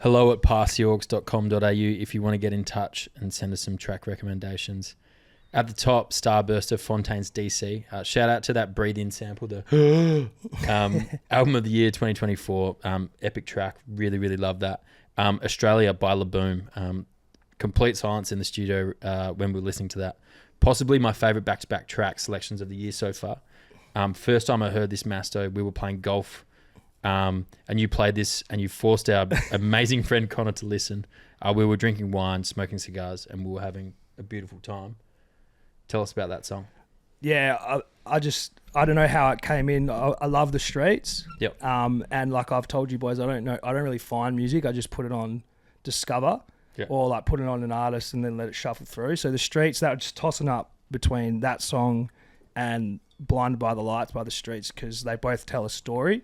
hello@passyorgs.com.au if you want to get in touch and send us some track recommendations. At the top, Starburster, Fontaine's DC. Shout out to that Breathe In sample, the album of the year 2024. Epic track. Really, really love that. Australia by Laboom. Complete silence in the studio when we were listening to that. Possibly my favourite back-to-back track selections of the year so far. First time I heard this, Masto, we were playing golf, and you played this, and you forced our amazing friend Connor to listen. We were drinking wine, smoking cigars, and we were having a beautiful time. Tell us about that song. Yeah, I don't know how it came in. I love the streets. Yep. And like I've told you boys, I don't really find music. I just put it on Discover, yep, or like put it on an artist and then let it shuffle through. So the streets, that was just tossing up between that song and Blinded by the Lights by the Streets, because they both tell a story.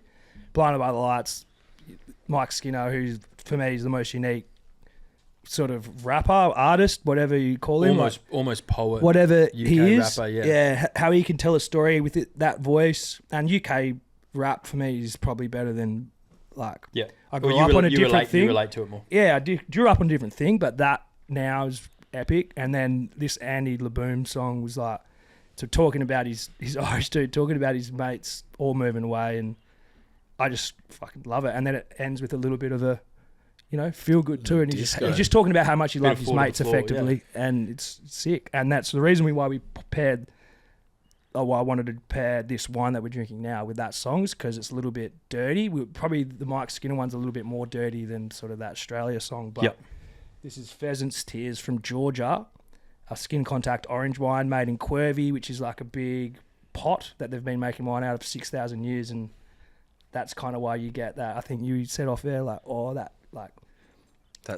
Blinded by the Lights, Mike Skinner, who's for me is the most unique sort of rapper, artist, whatever you call him, almost poet, whatever UK he is, rapper, how he can tell a story with that voice. And UK rap for me is probably better than I grew up on a different thing. You relate to it more. Yeah, I grew up on a different thing, but that now is epic. And then this Andy Laboom song was like, so talking about his Irish dude, talking about his mates all moving away, and I just fucking love it. And then it ends with a little bit of a, feel good too. And he's just talking about how much he loved his mates effectively, and it's sick. And that's the reason why we paired, why I wanted to pair this wine that we're drinking now with that song, is because it's a little bit dirty. Probably the Mike Skinner one's a little bit more dirty than sort of that Australia song. But This is Pheasant's Tears from Georgia, a skin contact orange wine made in Quervy, which is like a big pot that they've been making wine out of 6,000 years. And that's kind of why you get that. I think you said off there, that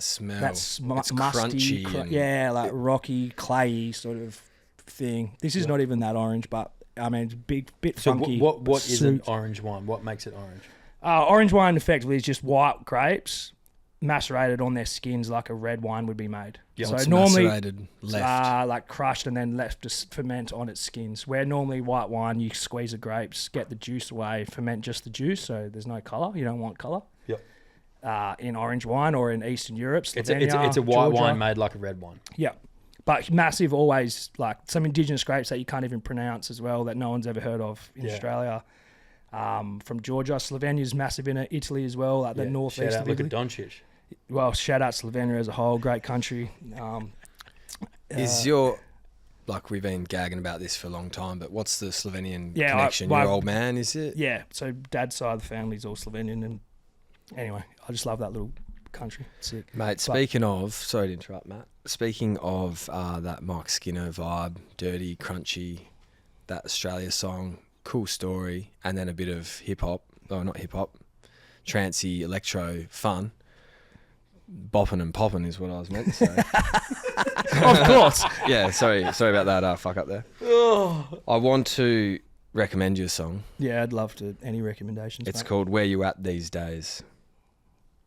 smell. That's musty, crunchy, rocky, clayey sort of thing. This is not even that orange, but I mean, it's bit funky. So what is an orange wine? What makes it orange? Orange wine effectively is just white grapes macerated on their skins like a red wine would be made. Yep. So it's normally macerated, left. Like crushed and then left to ferment on its skins. Where normally white wine, you squeeze the grapes, get the juice away, ferment just the juice, so there's no colour. You don't want colour. Yep. In orange wine or in Eastern Europe, Slovenia, it's a white wine made like a red wine. Yeah. But massive, always like some indigenous grapes that you can't even pronounce as well, that no one's ever heard of in Australia. From Georgia, Slovenia's massive in it. Italy as well, like the northeast of Italy. Look at Doncic. Well, shout out Slovenia as a whole, great country. Is your, like we've been gagging about this for a long time, but what's the Slovenian connection? Your old man, is it? Yeah, so dad's side of the family's all Slovenian, and anyway, I just love that little country. Sick. Mate, speaking of, sorry to interrupt, Matt. Speaking of that Mike Skinner vibe, dirty, crunchy, that Australia song, cool story, and then a bit of hip-hop, not hip-hop, trancey, electro, fun. Bopping and popping is what I was meant to say. Of course. Yeah, sorry about that fuck up there. I want to recommend you a song. Yeah, I'd love to. Any recommendations? It's mate? called Where You At These Days,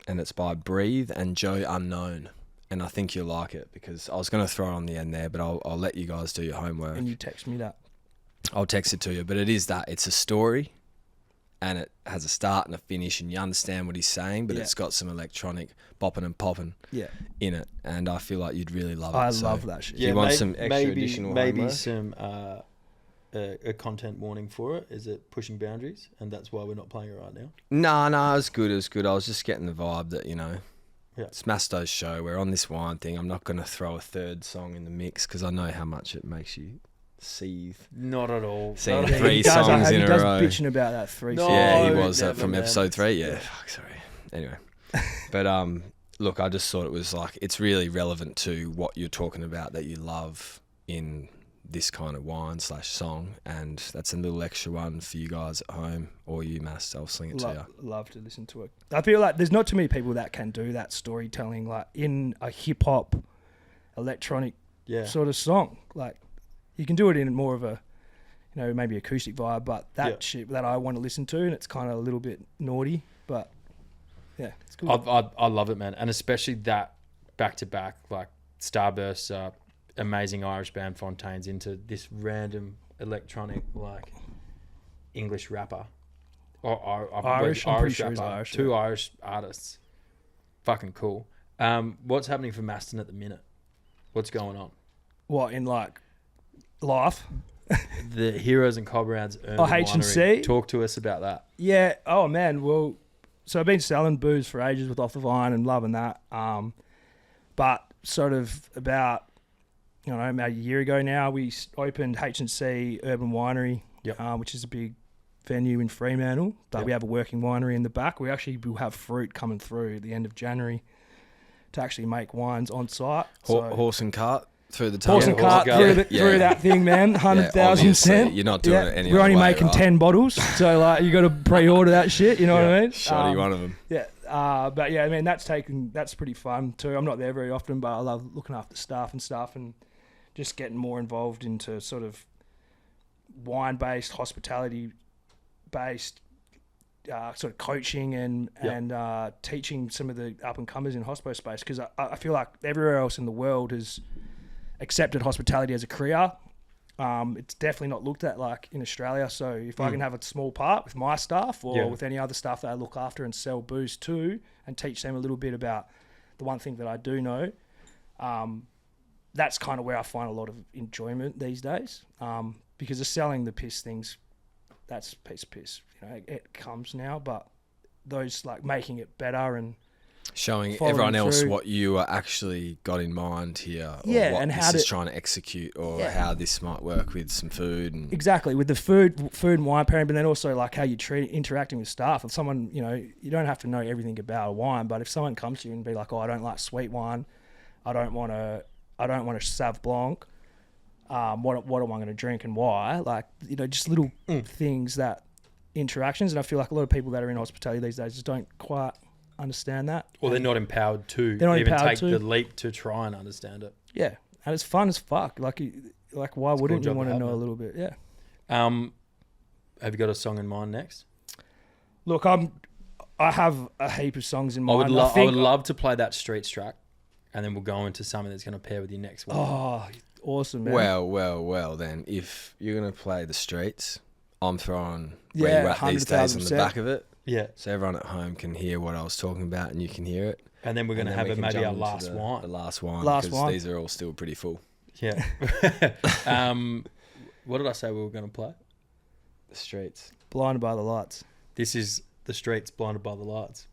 and it's by Breathe and Joe Unknown. And I think you'll like it, because I was going to throw it on the end there, but I'll let you guys do your homework. And you text me that. I'll text it to you, but it is that. It's a story, and it has a start and a finish, and you understand what he's saying, but it's got some electronic bopping and popping in it, and I feel like you'd really love it. I love that shit. Yeah, you want some extra additional maybe some a content warning for it. Is it pushing boundaries, and that's why we're not playing it right now? No, it was good. I was just getting the vibe that, it's Masto's show. We're on this wine thing. I'm not going to throw a third song in the mix, because I know how much it makes you seethe. Not at all. Seeing three songs in a row. He does bitching about that three songs. Yeah, he was from episode 3. Yeah, fuck, sorry. Anyway. But look, I just thought it was like, it's really relevant to what you're talking about that you love in this kind of wine/song, and that's a little extra one for you guys at home, or you, Mas. I'll sling it to you. Love to listen to it. I feel like there's not too many people that can do that storytelling, like in a hip-hop, electronic sort of song. Like, you can do it in more of a, maybe acoustic vibe, but that shit that I want to listen to, and it's kind of a little bit naughty, but yeah, it's cool. I love it, man. And especially that back-to-back, like Starburst, amazing Irish band Fontaine's into this random electronic, like, English rapper. Or Irish? I'm pretty sure he's rapper. Irish. Two Irish artists. Fucking cool. What's happening for Maston at the minute? What's going on? What, in like life? The Heroes and Cobrowns H&C? Winery. Talk to us about that. Yeah. Oh man. Well, so I've been selling booze for ages with Off the Vine and loving that. But sort of about, about a year ago now, we opened H&C Urban Winery, which is a big venue in Fremantle. But we have a working winery in the back. We actually will have fruit coming through at the end of January to actually make wines on site. Horse and cart through the tunnel. Horse and cart through that thing, man. 100,000%. You're not doing it any We're other only way, making right? 10 bottles, so like you got to pre-order that shit. You know what I mean? Shoddy one of them. Yeah. But yeah, I mean that's pretty fun too. I'm not there very often, but I love looking after staff and stuff, and just getting more involved into sort of wine-based, hospitality-based sort of coaching and teaching some of the up-and-comers in hospo space, because I feel like everywhere else in the world has accepted hospitality as a career. It's definitely not looked at like in Australia. So if I can have a small part with my staff or with any other staff that I look after and sell booze to and teach them a little bit about the one thing that I do know, that's kind of where I find a lot of enjoyment these days. Because of selling the piss things, that's a piece of piss. It comes now, but those like making it better and showing everyone else what you actually got in mind here, or what and this how is trying to execute, or how this might work with some food. And exactly, with the food and wine pairing, but then also like how you interacting with staff. If someone, you don't have to know everything about a wine, but if someone comes to you and be like, "Oh, I don't like sweet wine, I don't want a Sauv Blanc. What am I going to drink and why?" Like, just little things, that interactions. And I feel like a lot of people that are in hospitality these days just don't quite understand that. Or they're not empowered to even take the leap to try and understand it. Yeah. And it's fun as fuck. Like why wouldn't you want to know a little bit? Yeah. Have you got a song in mind next? Look, I have a heap of songs in mind. I would love to play that Streets track, and then we'll go into something that's going to pair with your next one. Oh, awesome, man. Well, then, if you're going to play the Streets, I'm throwing Where You At These Days on the back of it. Yeah. So everyone at home can hear what I was talking about, and you can hear it. And then we're going to have maybe our last wine. The last wine, because these are all still pretty full. Yeah. What did I say we were going to play? The Streets. Blinded by the Lights. This is The Streets, Blinded by the Lights.